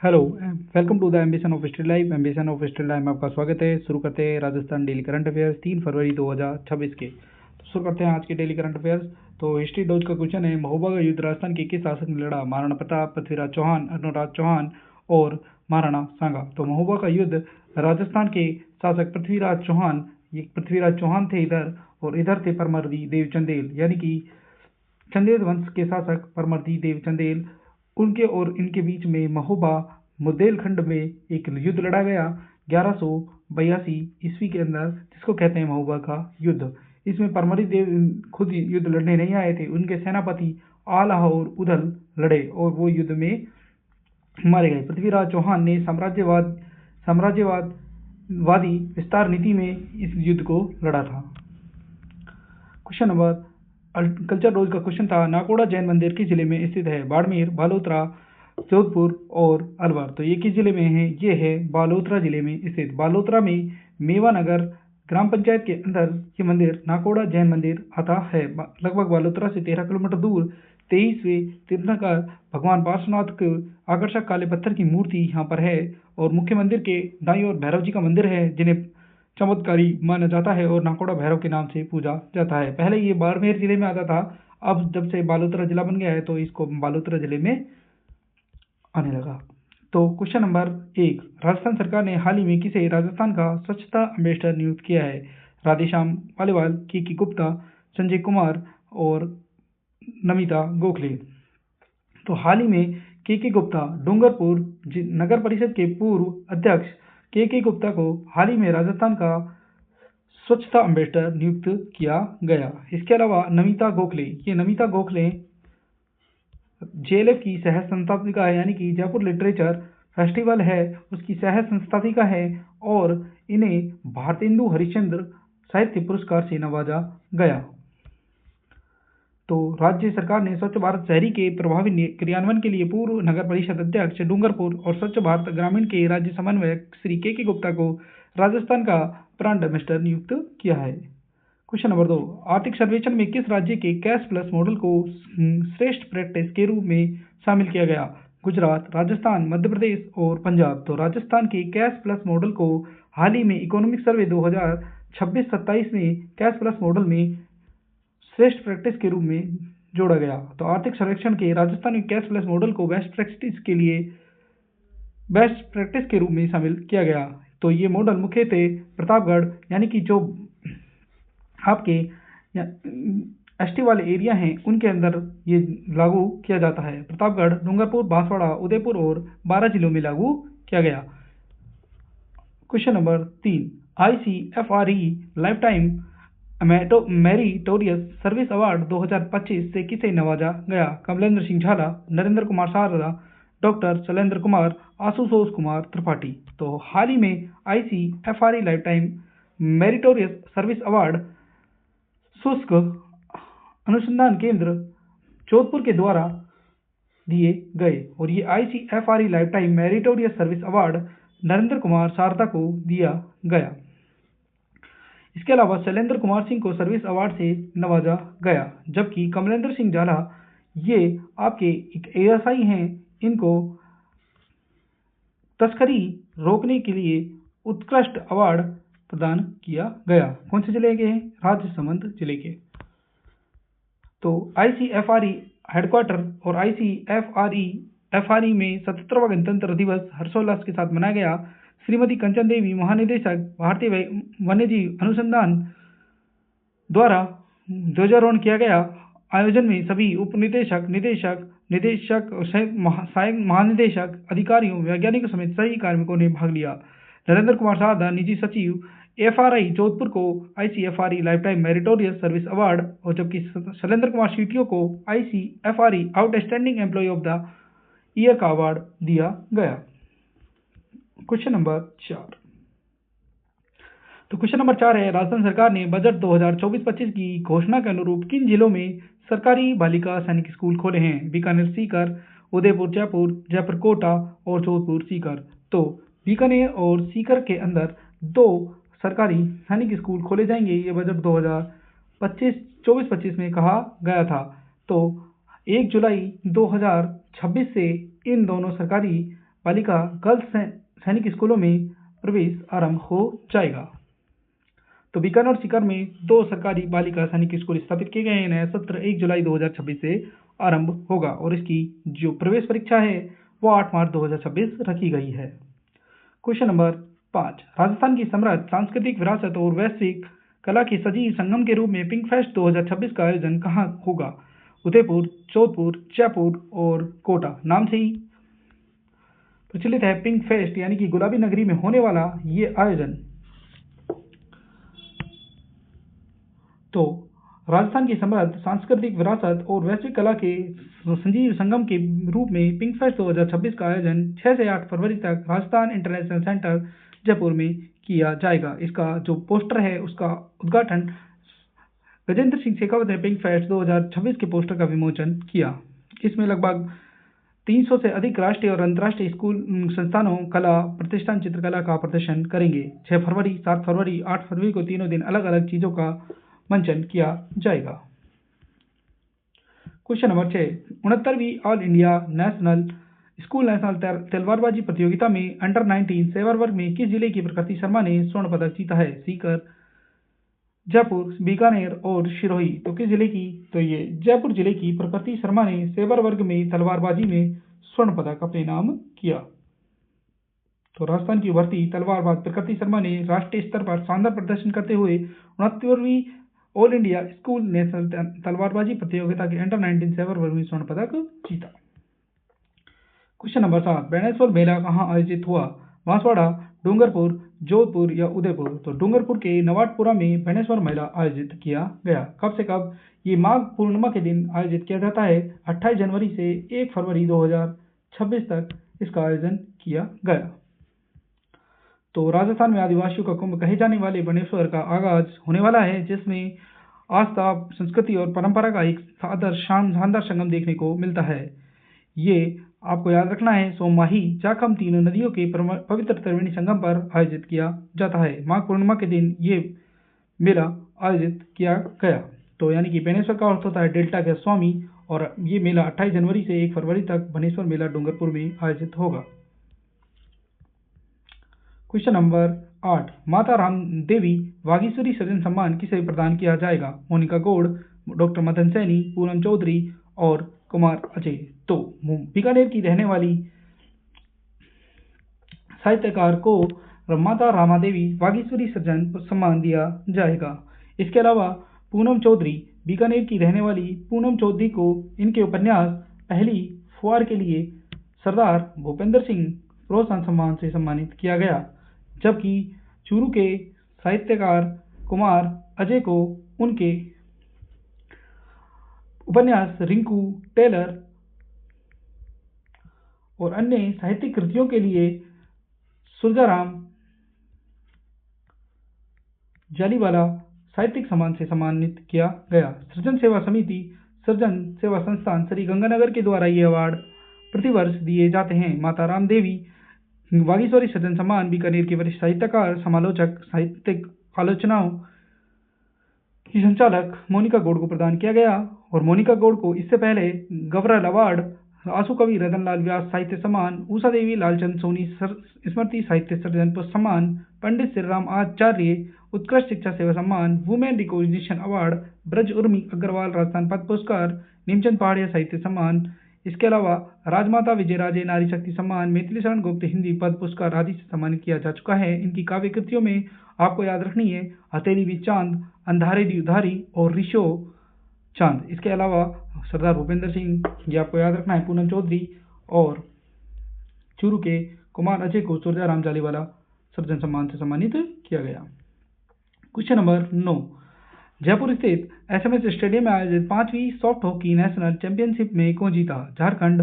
Hello, welcome to the ambition of still life. Ambition of still life में आपका स्वागत है। शुरू करते हैं राजस्थान डेली करंट अफेयर्स 3 फरवरी 2026 के। तो शुरू करते हैं आज के डेली करंट अफेयर्स। तो हिस्ट्री डोज का क्वेश्चन है, महोबा का युद्ध राजस्थान के किस शासक ने लड़ा? महाराणा प्रताप, पृथ्वीराज चौहान, अनुराग चौहान और महाराणा सांगा। तो महोबा का युद्ध राजस्थान के शासक पृथ्वीराज चौहान, ये पृथ्वीराज चौहान थे इधर, और इधर थे परमर्दी देव चंदेल, यानी कि चंदेल वंश के शासक परमर्दी देव चंदेल। उनके और इनके बीच में महोबा बुंदेलखंड में एक युद्ध लड़ा गया 1182 ईस्वी के अंदर, जिसको कहते हैं महोबा का युद्ध। इसमें परमर्दी देव खुद युद्ध लड़ने नहीं आए थे, उनके सेनापति आला और उदल लड़े और वो युद्ध में मारे गए। पृथ्वीराज चौहान ने साम्राज्यवादी विस्तार नीति में इस युद्ध को लड़ा था। क्वेश्चन नंबर कल्चर रोज का क्वेश्चन था, नाकोड़ा जैन मंदिर किस जिले में स्थित है? बाड़मेर, बालोतरा, जोधपुर और अलवर। तो ये किस जिले में है? ये है बालोतरा जिले में स्थित। बालोतरा में मेवानगर ग्राम पंचायत के अंदर ये मंदिर नाकोड़ा जैन मंदिर आता है। लगभग बालोतरा से 13 किलोमीटर दूर 23वें तीर्थंकर भगवान पार्श्वनाथ के आकर्षक काले पत्थर की मूर्ति यहाँ पर है, और मुख्य मंदिर के दाईं ओर भैरव जी का मंदिर है, जिन्हें चमत्कारी माना जाता है और नाकोड़ा भैरव के नाम से पूजा जाता है। पहले ये बाड़मेर जिले में आता था, अब जब से बालोतरा जिला बन गया है तो इसको बालोतरा जिले में आने लगा। तो क्वेश्चन नंबर 1, राजस्थान सरकार ने हाल ही में किसे राजस्थान का स्वच्छता एम्बेसडर नियुक्त किया है? राधेश्याम पालीवाल, के गुप्ता, संजय कुमार और नमिता गोखले। तो हाल ही में के गुप्ता, डूंगरपुर नगर परिषद के पूर्व अध्यक्ष के गुप्ता को हाल ही में राजस्थान का स्वच्छता एम्बेसडर नियुक्त किया गया। इसके अलावा नमिता गोखले जेएलएफ की सह संस्थापिका है, यानी कि जयपुर लिटरेचर फेस्टिवल है उसकी सह संस्थापिका है, और इन्हें भारतेंदु हरिश्चंद्र साहित्य पुरस्कार से नवाजा गया। तो राज्य सरकार ने स्वच्छ भारत शहरी के प्रभावी क्रियान्वयन के लिए पूर्व नगर परिषद अध्यक्ष डूंगरपुर और स्वच्छ भारत ग्रामीण के राज्य समन्वयक श्री के गुप्ता को राजस्थान का ब्रांड एम्बेसडर नियुक्त किया है। क्वेश्चन नंबर 2, आर्थिक सर्वेक्षण में किस राज्य के कैश प्लस मॉडल को श्रेष्ठ प्रैक्टिस के रूप में शामिल किया गया? गुजरात, राजस्थान, मध्य प्रदेश और पंजाब। तो राजस्थान के कैश प्लस मॉडल को हाल ही में इकोनॉमिक सर्वे 2026-27 में कैश प्लस मॉडल में श्रेष्ठ प्रैक्टिस के रूप में जोड़ा गया। तो आर्थिक सर्वेक्षण के राजस्थान में कैश प्लस मॉडल को बेस्ट प्रैक्टिस के रूप में शामिल किया गया। तो ये मॉडल मुख्यतः प्रतापगढ़, यानी कि जो आपके एसटी वाले एरिया हैं उनके अंदर ये लागू किया जाता है। प्रतापगढ़, डूंगरपुर, बांसवाड़ा, उदयपुर और 12 जिलों में लागू किया गया। Question number 3, ICFRE life time meritorious service award 2025 से किसे नवाजा गया? कमलेंद्र सिंह झाला, नरेंद्र कुमार सारदा, डॉक्टर शैलेंद्र कुमार, आशुतोष कुमार त्रिपाठी। तो हाल ही में ICFRE life time meritorious service award शुष्क अनुसंधान केंद्र जोधपुर के द्वारा दिए गए, और ये ICFRE life time meritorious service award Narendra Kumar Sarda को दिया गया। इसके अलावा शैलेंद्र कुमार सिंह को सर्विस अवार्ड से नवाजा गया, जबकि कमलेंद्र सिंह झाला ये आपके एक ASI हैं, इनको तस्करी रोकने के लिए उत्कृष्ट अवार्ड प्रदान किया गया। कौन से जिले के हैं? राजसमंद जिले के। तो ICFRE हेडक्वार्टर और ICFRE में 77वां गणतंत्र दिवस हर्षोल्लास के साथ मनाया गया। श्रीमती कंचन देवी, महानिदेशक भारतीय वन्यजीव अनुसंधान द्वारा ध्वजारोहण किया गया। आयोजन में सभी उप निदेशक, निदेशक, सहायक महानिदेशक, अधिकारियों, वैज्ञानिकों समेत सही कार्मिकों ने भाग लिया। नरेंद्र कुमार सारदा, निजी सचिव, FRI जोधपुर को ICFRE life time meritorious service award, और जबकि शैलेंद्र कुमार CTO को ICFRE outstanding employee of the year का अवार्ड दिया गया। क्वेश्चन नंबर 4, तो क्वेश्चन नंबर 4 है, राजस्थान सरकार ने बजट 2024-25 की घोषणा के अनुरूप किन जिलों में सरकारी बालिका सैनिक स्कूल खोले हैं? बीकानेर, सीकर, उदयपुर, जयपुर कोटा और जोधपुर सीकर। तो बीकानेर और सीकर के अंदर 2 सरकारी सैनिक स्कूल खोले जाएंगे, ये बजट 2024-25 में कहा गया था। तो 1 जुलाई 2026 से इन दोनों सरकारी बालिका गर्ल्स सैनिक स्कूलों में प्रवेश आरंभ हो जाएगा। तो बीकानेर और सीकर में 2 सरकारी बालिका सैनिक स्कूल स्थापित किए गए हैं। नया सत्र 1 जुलाई 2026 से आरंभ होगा और इसकी जो प्रवेश परीक्षा है वो 8 मार्च 2026 रखी गई है। क्वेश्चन नंबर 5, राजस्थान की समृद्ध सांस्कृतिक विरासत और वैश्विक कला के सजीव संगम के रूप में पिंक फेस्ट 2026 का आयोजन कहाँ होगा? उदयपुर, जोधपुर, जयपुर और कोटा। नाम से ही प्रचलित है पिंक फेस्ट यानी कि गुलाबी नगरी में होने वाला ये आयोजन। तो राजस्थान की समृद्ध सांस्कृतिक विरासत और वैश्विक कला के संजीव संगम के रूप में पिंक फेस्ट 2026 का आयोजन 6 से 8 फरवरी तक राजस्थान इंटरनेशनल सेंटर जयपुर में किया जाएगा। इसका जो पोस्टर है उसका उद्घाटन गजेंद्र सिंह शेखावत ने पिंक फेस्ट 2026 के पोस्टर का विमोचन किया। इसमें लगभग 300 से अधिक राष्ट्रीय और अंतर्राष्ट्रीय स्कूल संस्थानों कला प्रतिष्ठान चित्रकला का प्रदर्शन करेंगे। 6 फरवरी, 7 फरवरी, 8 फरवरी को तीनों दिन अलग अलग चीज़ों का मंचन किया जाएगा। क्वेश्चन नंबर 6, 69वीं all India national school national तलवारबाजी प्रतियोगिता में अंडर 19 सेवर वर्ग में किस जिले की प्रकृति शर्मा ने स्वर्ण पदक जीता है? सीकर, जयपुर, बीकानेर और सिरोही। तो किस जिले की? तो ये जयपुर जिले की प्रकृति शर्मा ने सेवर वर्ग में तलवारबाजी में स्वर्ण पदक अपने नाम किया। तो राजस्थान की उभरती तलवारबाज प्रकृति शर्मा ने राष्ट्रीय स्तर पर शानदार प्रदर्शन करते हुए 69वीं ऑल इंडिया स्कूल नेशनल तलवारबाजी प्रतियोगिता के अंडर 19 सेवर वर्ग में स्वर्ण पदक जीता। क्वेश्चन नंबर 7, बेणेश्वर मेला कहाँ आयोजित हुआ? बांसवाड़ा, डूंगरपुर, जोधपुर या उदयपुर। तो डूंगरपुर के नवाटपुरा में बेणेश्वर मेला आयोजित किया गया। कब से कब? ये माघ पूर्णिमा के दिन आयोजित किया जाता है। 28 जनवरी से 1 फरवरी 2026 तक इसका आयोजन किया गया। तो राजस्थान में आदिवासियों का कुंभ कहे जाने वाले बेणेश्वर का आगाज होने वाला है, जिसमें आस्था, संस्कृति और परंपरा का एक शानदार संगम देखने को मिलता है। ये आपको याद रखना है, सोमवाही, जाखम तीनों नदियों के पवित्र त्रिवेणी संगम पर आयोजित किया जाता है। माघ पूर्णिमा के दिन ये मेला आयोजित किया गया। तो यानी कि बेणेश्वर का अर्थ होता है डेल्टा के स्वामी, और ये मेला 28 जनवरी से 1 फरवरी तक बेणेश्वर मेला डूंगरपुर में आयोजित होगा। क्वेश्चन नंबर 8, माता राम देवी वागीश्वरी सृजन सम्मान किसे प्रदान किया जाएगा? मोनिका गौड़, डॉक्टर मदन सैनी, पूनम चौधरी और कुमार अजय। तो बीकानेर की रहने वाली साहित्यकार को माता रामा देवी वागीश्वरी सृजन सम्मान दिया जाएगा। इसके अलावा पूनम चौधरी, बीकानेर की रहने वाली पूनम चौधरी को इनके उपन्यास पहली फुहार के लिए सरदार भूपेंद्र सिंह प्रोत्साहन सम्मान से सम्मानित किया गया, जबकि चूरू के साहित्यकार कुमार अजय को उनके उपन्यास रिंकू, टेलर और अन्य साहित्यिक कृतियों के लिए सुरजाराम जालीवाला साहित्यिक सम्मान से सम्मानित किया गया। सृजन सेवा समिति, सृजन सेवा संस्थान श्री गंगानगर के द्वारा ये अवार्ड प्रतिवर्ष दिए जाते हैं। माता राम देवी वागीश्वरी सृजन सम्मान बीकानेर के वरिष्ठ साहित्यकार, समालोचक, साहित्यिक आलोचनाओं की संचालक मोनिका गौड़ को प्रदान किया गया, और मोनिका गौड़ को इससे पहले गवर्नर अवार्ड, आंसू कवि रतनलाल व्यास साहित्य सम्मान, उषा देवी लालचंद सोनी स्मृति साहित्य सृजन सम्मान, पंडित श्रीराम आचार्य उत्कृष्ट शिक्षा सेवा सम्मान, women recognition award, Braj Urmi Agarwal Rajasthan Padma पुरस्कार, नीमचंद पहाड़िया साहित्य सम्मान, इसके अलावा राजमाता विजयराजे नारी शक्ति सम्मान, मैथिली शरण गुप्त हिंदी पद्म पुरस्कार आदि से सम्मानित किया जा चुका है। इनकी काव्य कृतियों में आपको याद रखनी है हथेली भी चांद, अंधारे दी उधारी और ऋषो चांद। इसके अलावा सरदार भूपेंद्र सिंह, ये आपको याद रखना है, पूनम चौधरी और चूरू के कुमार अजय को सुरजाराम जालीवाला सृजन सम्मान से सम्मानित किया गया। क्वेश्चन नंबर 9, जयपुर स्थित SMS स्टेडियम में आयोजित 5वीं सॉफ्ट हॉकी नेशनल चैंपियनशिप में कौन जीता? झारखंड,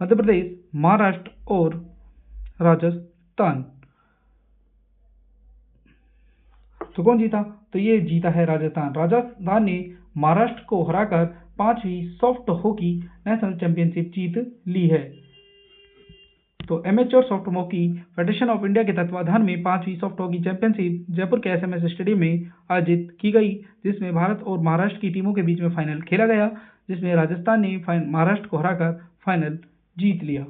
मध्य प्रदेश, महाराष्ट्र और राजस्थान। तो कौन जीता? तो ये जीता है राजस्थान। राजस्थान ने महाराष्ट्र को हराकर 5वीं सॉफ्ट हॉकी नेशनल चैंपियनशिप जीत ली है। तो amateur soft hockey federation of India के तत्वाधान में 5वीं सॉफ्ट हॉकी चैंपियनशिप जयपुर के SMS स्टेडियम में आयोजित की गई, जिसमें भारत और महाराष्ट्र की टीमों के बीच में फाइनल खेला गया, जिसमें राजस्थान ने महाराष्ट्र को हराकर फाइनल जीत लिया।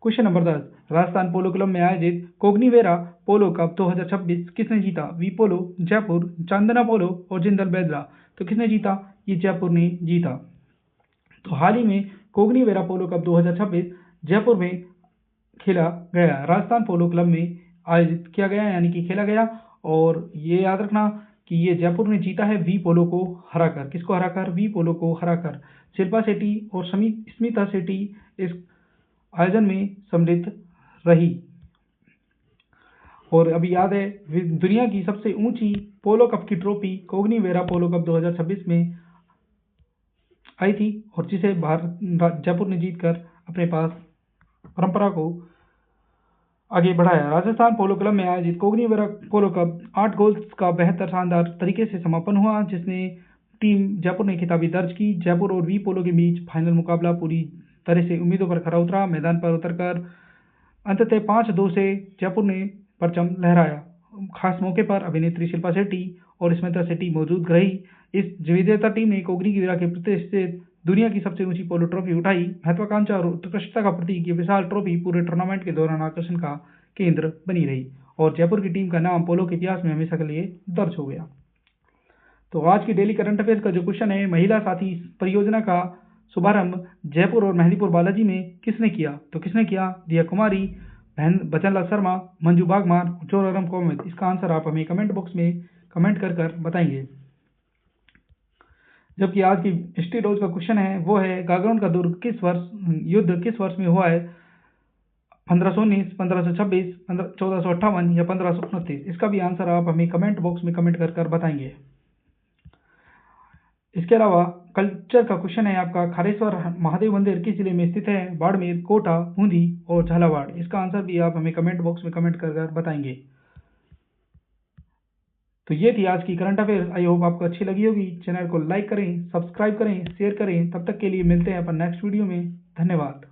क्वेश्चन नंबर 10, राजस्थान पोलो क्लब में आयोजित कोग्निवेरा पोलो कप 2026 किसने जीता? वी पोलो, जयपुर, चांदना पोलो और जिंदल बेदरा। तो किसने जीता? ये जयपुर ने जीता। तो हाल ही में कोग्निवेरा पोलो कप 2026 जयपुर में खेला गया, राजस्थान पोलो क्लब में आयोजित किया गया, यानी कि खेला गया। और ये याद रखना कि ये जयपुर ने जीता है वी पोलो को हराकर। किसको हराकर? वी पोलो को हराकर। शिल्पा शेट्टी और स्मिता शेट्टी इस आयोजन में सम्मिलित रही। और अभी याद है, दुनिया की सबसे ऊंची पोलो कप की ट्रॉफी कोग्निवेरा पोलो कप 2026 में आई थी, और जिसे जयपुर ने जीतकर अपने पास परंपरा को आगे बढ़ाया। राजस्थान पोलो क्लब में आयोजित कोग्निवेरा पोलो कप 8 गोल्स का बेहतर शानदार तरीके से समापन हुआ, जिसमें टीम जयपुर ने खिताबी दर्ज की। जयपुर और वी पोलो के बीच फाइनल मुकाबला पूरी तरह से उम्मीदों पर खरा उतरा। मैदान पर उतरकर अंततः 5-2 से जयपुर ने परचम लहराया। खास मौके पर अभिनेत्री शिल्पा शेट्टी और स्मिता शेट्टी मौजूद रही। इस विजेता टीम ने कोग्निवेरा के प्रतिष्ठित दुनिया की सबसे ऊंची पोलो ट्रॉफी उठाई। महत्वाकांक्षा और उत्कृष्टता का प्रतीक ये विशाल ट्रॉफी पूरे टूर्नामेंट के दौरान आकर्षण का केंद्र बनी रही, और जयपुर की टीम का नाम पोलो के इतिहास में हमेशा के लिए दर्ज हो गया। तो आज की डेली करंट अफेयर्स का जो क्वेश्चन है, महिला साथी परियोजना का शुभारंभ जयपुर और मेहंदीपुर बालाजी में किसने किया? तो किसने किया? दिया कुमारी, बचनलाल शर्मा, मंजू बागमार, जोरारम कोविंद। इसका आंसर आप हमें कमेंट बॉक्स में कमेंट कर बताएंगे। जबकि आज की हिस्ट्री रोज का क्वेश्चन है, वो है गागरोन का दुर्ग युद्ध किस वर्ष में हुआ है? 1519, 1526, 1458 या 1529। इसका भी आंसर आप हमें कमेंट बॉक्स में कमेंट कर बताएंगे। इसके अलावा कल्चर का क्वेश्चन है आपका, खारेश्वर महादेव मंदिर किस जिले में स्थित है? बाड़मेर, कोटा, बूंदी और झालावाड़। इसका आंसर भी आप हमें कमेंट बॉक्स में कमेंट कर बताएंगे। तो ये थी आज की करंट अफेयर्स। आई होप आपको अच्छी लगी होगी। चैनल को लाइक करें, सब्सक्राइब करें, शेयर करें। तब तक के लिए मिलते हैं अपन नेक्स्ट वीडियो में। धन्यवाद।